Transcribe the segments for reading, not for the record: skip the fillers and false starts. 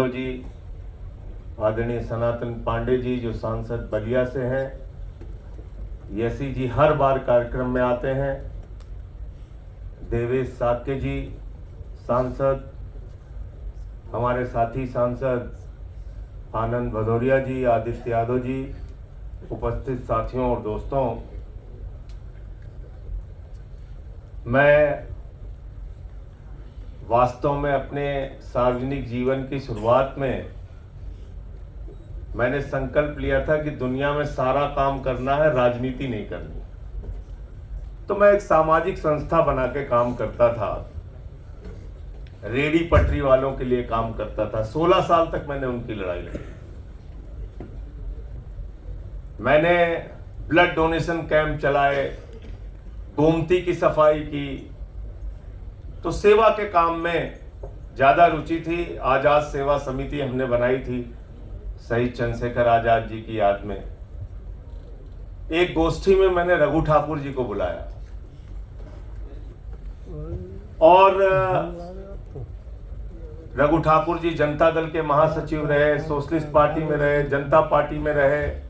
जी, आदरणीय सनातन पांडे जी जो सांसद बलिया से हैं, यसी जी हर बार कार्यक्रम में आते हैं, देवेश साक्य जी सांसद, हमारे साथी सांसद आनंद भदौरिया जी, आदित्य यादव जी, उपस्थित साथियों और दोस्तों, मैं वास्तव में अपने सार्वजनिक जीवन की शुरुआत में मैंने संकल्प लिया था कि दुनिया में सारा काम करना है, राजनीति नहीं करनी। तो मैं एक सामाजिक संस्था बना के काम करता था, रेडी पटरी वालों के लिए काम करता था। 16 साल तक मैंने उनकी लड़ाई लड़ी। मैंने ब्लड डोनेशन कैंप चलाए, गोमती की सफाई की, तो सेवा के काम में ज्यादा रुचि थी। आजाद सेवा समिति हमने बनाई थी शहीद चंद्रशेखर आजाद जी की याद में। एक गोष्ठी में मैंने रघु ठाकुर जी को बुलाया और रघु ठाकुर जी जनता दल के महासचिव रहे, सोशलिस्ट पार्टी में रहे, जनता पार्टी में रहे,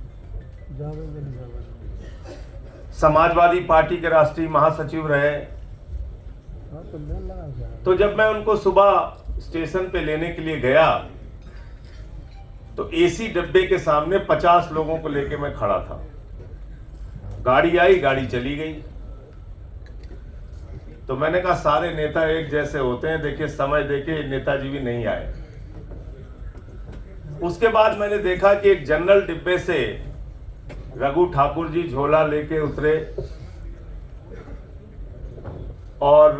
समाजवादी पार्टी के राष्ट्रीय महासचिव रहे। तो जब मैं उनको सुबह स्टेशन पे लेने के लिए गया तो एसी डब्बे के सामने 50 लोगों को लेके मैं खड़ा था। गाड़ी आई, गाड़ी चली गई। तो मैंने कहा सारे नेता एक जैसे होते हैं, देखिए समय देके नेताजी भी नहीं आए। उसके बाद मैंने देखा कि एक जनरल डिब्बे से रघु ठाकुर जी झोला लेके उतरे और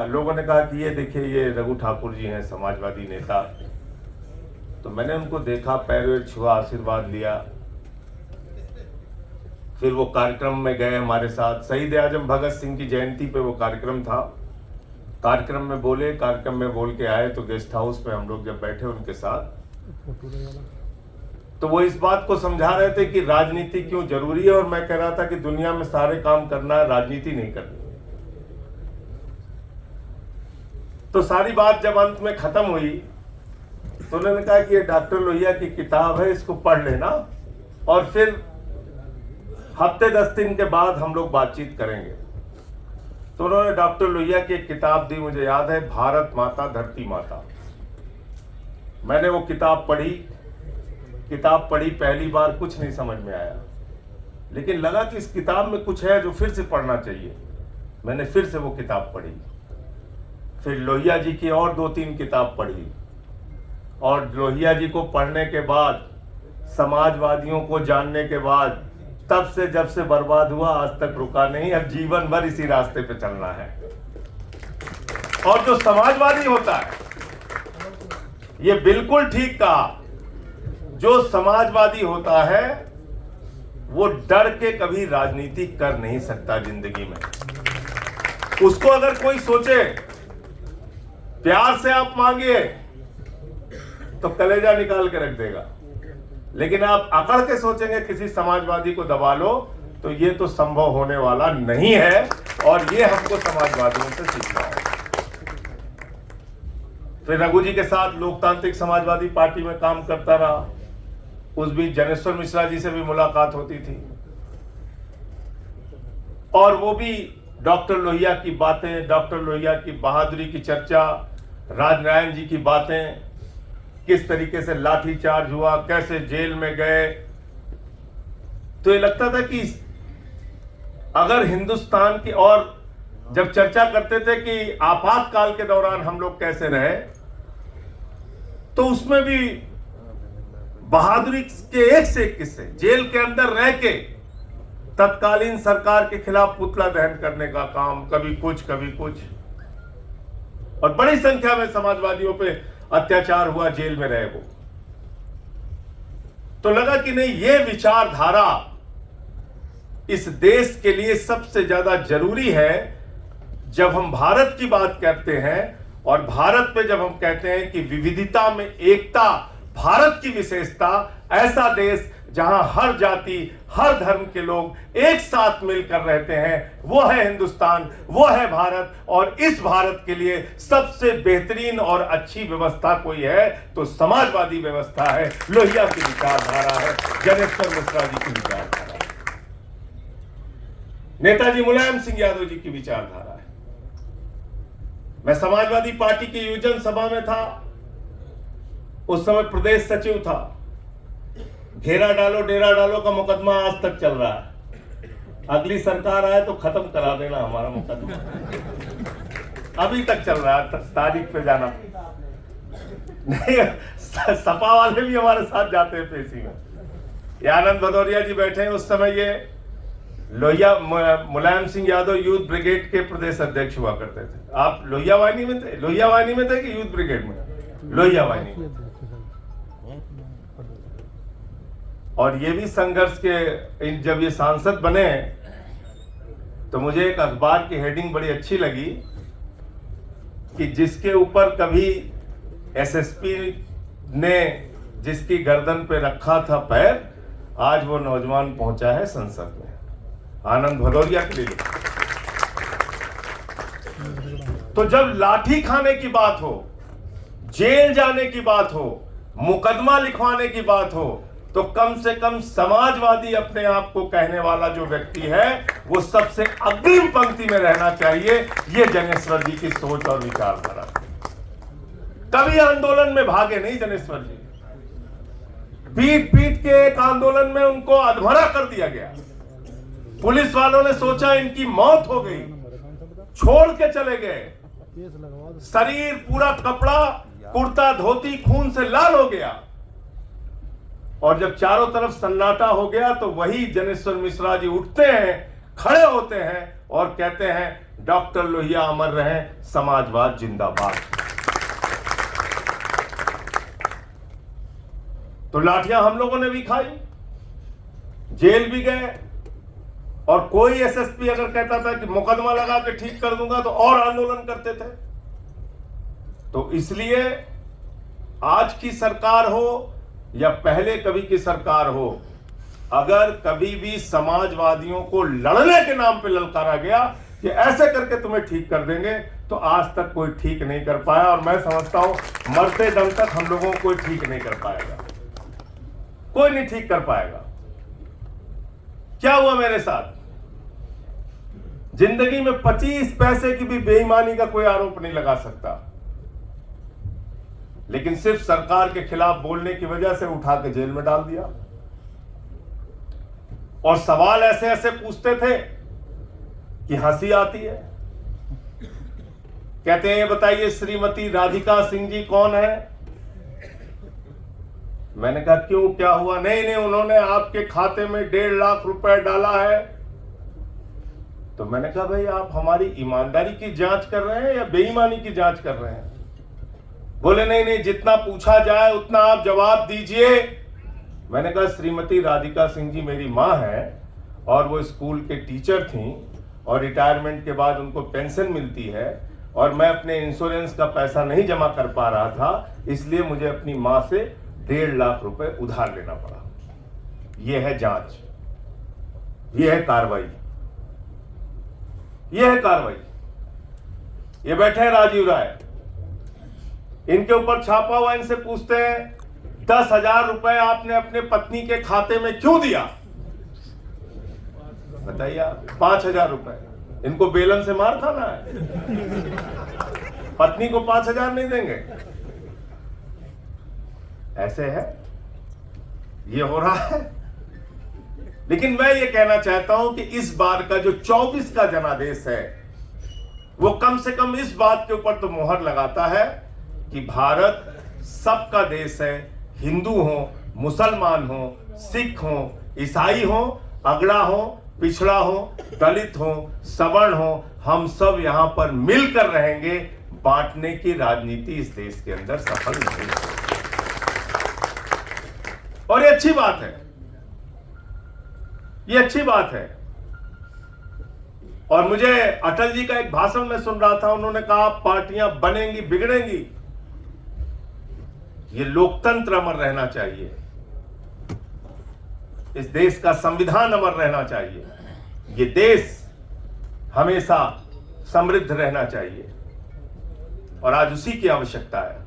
लोगों ने कहा कि ये देखिए ये रघु ठाकुर जी हैं, समाजवादी नेता। तो मैंने उनको देखा, पैर छुआ, आशीर्वाद लिया। फिर वो कार्यक्रम में गए हमारे साथ। शहीद आजम भगत सिंह की जयंती पे वो कार्यक्रम था। कार्यक्रम में बोले, कार्यक्रम में बोल के आए। तो गेस्ट हाउस पे हम लोग जब बैठे उनके साथ, तो वो इस बात को समझा रहे थे कि राजनीति क्यों जरूरी है, और मैं कह रहा था कि दुनिया में सारे काम करना है, राजनीति नहीं करनी। तो सारी बात जब अंत में खत्म हुई तो उन्होंने कहा कि ये डॉक्टर लोहिया की किताब है, इसको पढ़ लेना और फिर हफ्ते 10 दिन के बाद हम लोग बातचीत करेंगे। तो उन्होंने डॉक्टर लोहिया की एक किताब दी, मुझे याद है, भारत माता धरती माता। मैंने वो किताब पढ़ी पहली बार कुछ नहीं समझ में आया, लेकिन लगा कि इस किताब में कुछ है जो फिर से पढ़ना चाहिए। मैंने फिर से वो किताब पढ़ी। फिर लोहिया जी की और 2-3 किताब पढ़ी, और लोहिया जी को पढ़ने के बाद, समाजवादियों को जानने के बाद, तब से जब से बर्बाद हुआ आज तक रुका नहीं। अब जीवन भर इसी रास्ते पे चलना है। और जो समाजवादी होता है, ये बिल्कुल ठीक कहा, जो समाजवादी होता है वो डर के कभी राजनीति कर नहीं सकता जिंदगी में। उसको अगर कोई सोचे, प्यार से आप मांगिए तो कलेजा निकाल के रख देगा, लेकिन आप अकड़ के सोचेंगे किसी समाजवादी को दबा लो, तो ये तो संभव होने वाला नहीं है। और ये हमको समाजवादियों से सीखना है। फिर रघु जी के साथ लोकतांत्रिक समाजवादी पार्टी में काम करता रहा। उस बीच जनेश्वर मिश्रा जी से भी मुलाकात होती थी, और वो भी डॉक्टर लोहिया की बातें, डॉक्टर लोहिया की बहादुरी की चर्चा, राजनारायण जी की बातें, किस तरीके से लाठीचार्ज हुआ, कैसे जेल में गए। तो ये लगता था कि अगर हिंदुस्तान की, और जब चर्चा करते थे कि आपातकाल के दौरान हम लोग कैसे रहे, तो उसमें भी बहादुरी के एक से एक किस्से, जेल के अंदर रह के तत्कालीन सरकार के खिलाफ पुतला दहन करने का काम, कभी कुछ कभी कुछ, और बड़ी संख्या में समाजवादियों पे अत्याचार हुआ, जेल में रहे वो। तो लगा कि नहीं, ये विचारधारा इस देश के लिए सबसे ज्यादा जरूरी है। जब हम भारत की बात करते हैं, और भारत पे जब हम कहते हैं कि विविधता में एकता, भारत की विशेषता, ऐसा देश जहां हर जाति, हर धर्म के लोग एक साथ मिलकर रहते हैं, वो है हिंदुस्तान, वो है भारत। और इस भारत के लिए सबसे बेहतरीन और अच्छी व्यवस्था कोई है तो समाजवादी व्यवस्था है, लोहिया की विचारधारा है, ज्ञानेश्वर मिश्रा जी की विचारधारा है, नेताजी मुलायम सिंह यादव जी की विचारधारा है। मैं समाजवादी पार्टी की योजन सभा में था, उस समय प्रदेश सचिव था। घेरा डालो डेरा डालो का मुकदमा आज तक चल रहा है। अगली सरकार आए तो खत्म करा देना हमारा मुकदमा, अभी तक चल रहा है, तारीख पे जाना नहीं। सपा वाले भी हमारे साथ जाते हैं पेशी में। ये आनंद भदौरिया जी बैठे हैं, उस समय ये लोहिया मुलायम सिंह यादव यूथ ब्रिगेड के प्रदेश अध्यक्ष हुआ करते थे। आप लोहिया वाहिनी में थे? लोहिया वाहिनी में थे कि यूथ ब्रिगेड में? लोहिया वाहिनी में। और ये भी संघर्ष के, जब ये सांसद बने तो मुझे एक अखबार की हेडिंग बड़ी अच्छी लगी कि जिसके ऊपर कभी एसएसपी ने जिसकी गर्दन पे रखा था पैर, आज वो नौजवान पहुंचा है संसद में। आनंद भदौरिया के लिए। तो जब लाठी खाने की बात हो, जेल जाने की बात हो, मुकदमा लिखवाने की बात हो, तो कम से कम समाजवादी अपने आप को कहने वाला जो व्यक्ति है वो सबसे अग्रिम पंक्ति में रहना चाहिए। ये ज्ञानेश्वर जी की सोच और विचारधारा। कभी आंदोलन में भागे नहीं ज्ञानेश्वर जी, पीट पीट के एक आंदोलन में उनको अधमरा कर दिया गया। पुलिस वालों ने सोचा इनकी मौत हो गई, छोड़ के चले गए। शरीर पूरा कपड़ा, कुर्ता धोती खून से लाल हो गया। और जब चारों तरफ सन्नाटा हो गया तो वही ज्ञानेश्वर मिश्रा जी उठते हैं, खड़े होते हैं और कहते हैं डॉक्टर लोहिया अमर रहे, समाजवाद जिंदाबाद। तो लाठियां हम लोगों ने भी खाई, जेल भी गए। और कोई एसएसपी अगर कहता था कि मुकदमा लगा के ठीक कर दूंगा तो और आंदोलन करते थे। तो इसलिए आज की सरकार हो या पहले कभी की सरकार हो, अगर कभी भी समाजवादियों को लड़ने के नाम पे ललकारा गया कि ऐसे करके तुम्हें ठीक कर देंगे, तो आज तक कोई ठीक नहीं कर पाया। और मैं समझता हूं मरते दम तक हम लोगों को कोई ठीक नहीं कर पाएगा, कोई नहीं ठीक कर पाएगा। क्या हुआ मेरे साथ? जिंदगी में 25 पैसे की भी बेईमानी का कोई आरोप नहीं लगा सकता, लेकिन सिर्फ सरकार के खिलाफ बोलने की वजह से उठा के जेल में डाल दिया। और सवाल ऐसे ऐसे पूछते थे कि हंसी आती है। कहते हैं ये बताइए श्रीमती राधिका सिंह जी कौन है? मैंने कहा क्यों, क्या हुआ? नहीं नहीं, उन्होंने आपके खाते में 1.5 लाख रुपए डाला है। तो मैंने कहा भाई आप हमारी ईमानदारी की जांच कर रहे हैं या बेईमानी की जांच कर रहे हैं? बोले नहीं नहीं, जितना पूछा जाए उतना आप जवाब दीजिए। मैंने कहा श्रीमती राधिका सिंह जी मेरी मां है और वो स्कूल के टीचर थी और रिटायरमेंट के बाद उनको पेंशन मिलती है और मैं अपने इंश्योरेंस का पैसा नहीं जमा कर पा रहा था, इसलिए मुझे अपनी मां से 1.5 लाख रुपए उधार लेना पड़ा। यह है जांच, यह है कार्रवाई, यह है कार्रवाई। ये बैठे हैं राजीव राय, इनके ऊपर छापा हुआ, इनसे पूछते हैं 10,000 रुपए आपने अपने पत्नी के खाते में क्यों दिया? बताइए आप। 5,000 रुपए इनको बेलन से मार खाना है, पत्नी को 5,000 नहीं देंगे। ऐसे है, ये हो रहा है। लेकिन मैं ये कहना चाहता हूं कि इस बार का जो 24 का जनादेश है वो कम से कम इस बात के ऊपर तो मोहर लगाता है कि भारत सबका देश है। हिंदू हो, मुसलमान हो, सिख हो, ईसाई हो, अगड़ा हो, पिछड़ा हो, दलित हो, सवर्ण हो, हम सब यहां पर मिलकर रहेंगे। बांटने की राजनीति इस देश के अंदर सफल नहीं है और ये अच्छी बात है, ये अच्छी बात है। और मुझे अटल जी का एक भाषण में सुन रहा था, उन्होंने कहा पार्टियां बनेंगी बिगड़ेंगी, ये लोकतंत्र अमर रहना चाहिए, इस देश का संविधान अमर रहना चाहिए, ये देश हमेशा समृद्ध रहना चाहिए और आज उसी की आवश्यकता है।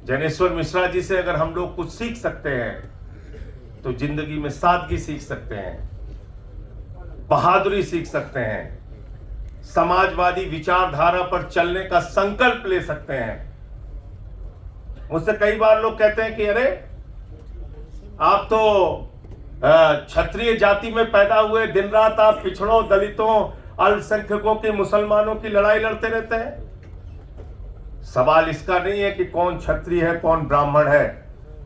जनेश्वर मिश्रा जी से अगर हम लोग कुछ सीख सकते हैं तो जिंदगी में सादगी सीख सकते हैं, बहादुरी सीख सकते हैं, समाजवादी विचारधारा पर चलने का संकल्प ले सकते हैं। मुझसे कई बार लोग कहते हैं कि अरे आप तो क्षत्रिय जाति में पैदा हुए, दिन रात आप पिछड़ों, दलितों, अल्पसंख्यकों की, मुसलमानों की लड़ाई लड़ते रहते हैं। सवाल इसका नहीं है कि कौन क्षत्रिय है कौन ब्राह्मण है।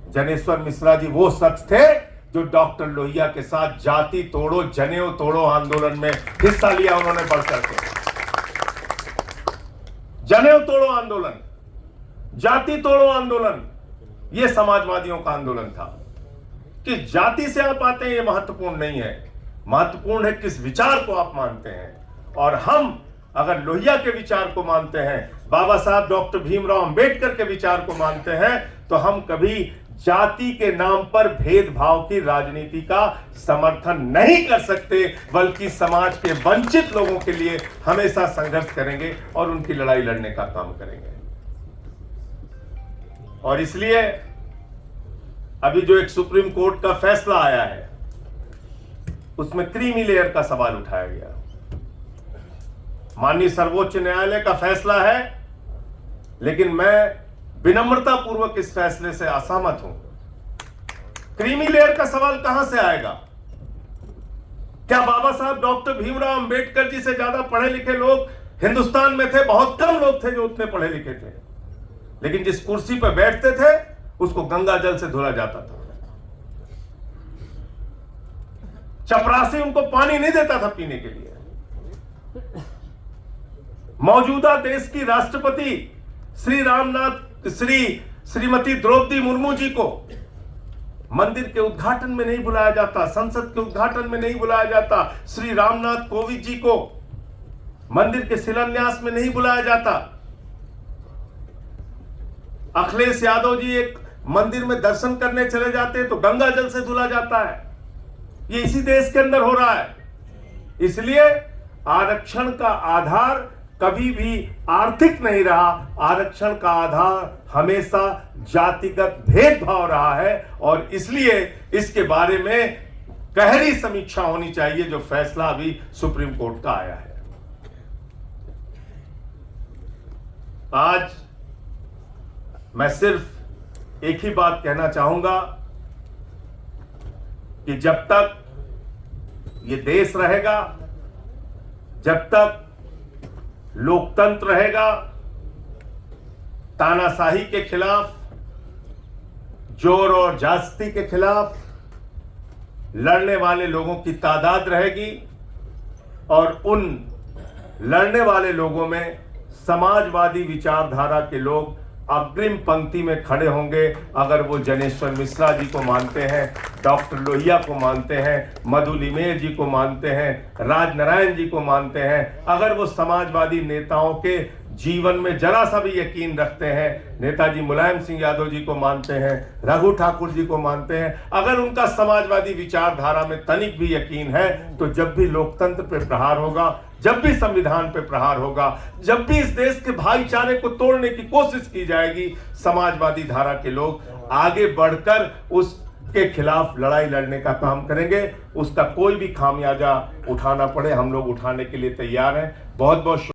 जनेश्वर मिश्रा जी वो शख्स थे जो डॉक्टर लोहिया के साथ जाति तोड़ो जनेऊ तोड़ो आंदोलन में हिस्सा लिया। उन्होंने बढ़कर के जनेऊ तोड़ो आंदोलन, जाति तोड़ो आंदोलन, यह समाजवादियों का आंदोलन था। कि जाति से आप आते हैं ये महत्वपूर्ण नहीं है, महत्वपूर्ण है किस विचार को आप मानते हैं। और हम अगर लोहिया के विचार को मानते हैं, बाबा साहब डॉक्टर भीमराव अंबेडकर के विचार को मानते हैं, तो हम कभी जाति के नाम पर भेदभाव की राजनीति का समर्थन नहीं कर सकते, बल्कि समाज के वंचित लोगों के लिए हमेशा संघर्ष करेंगे और उनकी लड़ाई लड़ने का काम करेंगे। और इसलिए अभी जो एक सुप्रीम कोर्ट का फैसला आया है उसमें क्रीमी लेयर का सवाल उठाया गया। माननीय सर्वोच्च न्यायालय का फैसला है, लेकिन मैं विनम्रता पूर्वक इस फैसले से असहमत हूं। क्रीमी लेयर का सवाल कहां से आएगा? क्या बाबा साहब डॉक्टर भीमराव अंबेडकर जी से ज्यादा पढ़े लिखे लोग हिंदुस्तान में थे? बहुत कम लोग थे जो उतने पढ़े लिखे थे, लेकिन जिस कुर्सी पर बैठते थे उसको गंगा जल से धुला जाता था। चपरासी उनको पानी नहीं देता था पीने के लिए। मौजूदा देश की राष्ट्रपति श्रीमती द्रौपदी मुर्मू जी को मंदिर के उद्घाटन में नहीं बुलाया जाता, संसद के उद्घाटन में नहीं बुलाया जाता। श्री रामनाथ कोविंद जी को मंदिर के शिलान्यास में नहीं बुलाया जाता। अखिलेश यादव जी एक मंदिर में दर्शन करने चले जाते हैं तो गंगा जल से धुला जाता है। ये इसी देश के अंदर हो रहा है। इसलिए आरक्षण का आधार कभी भी आर्थिक नहीं रहा, आरक्षण का आधार हमेशा जातिगत भेदभाव रहा है। और इसलिए इसके बारे में गहरी समीक्षा होनी चाहिए, जो फैसला अभी सुप्रीम कोर्ट का आया है। आज मैं सिर्फ एक ही बात कहना चाहूंगा कि जब तक ये देश रहेगा, जब तक लोकतंत्र रहेगा, तानाशाही के खिलाफ, जोर और जास्ती के खिलाफ लड़ने वाले लोगों की तादाद रहेगी। और उन लड़ने वाले लोगों में समाजवादी विचारधारा के लोग अग्रिम पंक्ति में खड़े होंगे। अगर वो जनेश्वर मिश्रा जी को मानते हैं, डॉक्टर लोहिया को मानते हैं, मधु लिमेर जी को मानते हैं, राजनारायण जी को मानते हैं, अगर वो समाजवादी नेताओं के जीवन में जरा सा भी यकीन रखते हैं, नेताजी मुलायम सिंह यादव जी को मानते हैं, रघु ठाकुर जी को मानते हैं, अगर उनका समाजवादी विचारधारा में तनिक भी यकीन है, तो जब भी लोकतंत्र पे प्रहार होगा, जब भी संविधान पे प्रहार होगा, जब भी इस देश के भाईचारे को तोड़ने की कोशिश की जाएगी, समाजवादी धारा के लोग आगे बढ़कर उसके खिलाफ लड़ाई लड़ने का काम करेंगे। उसका कोई भी खामियाजा उठाना पड़े, हम लोग उठाने के लिए तैयार हैं। बहुत बहुत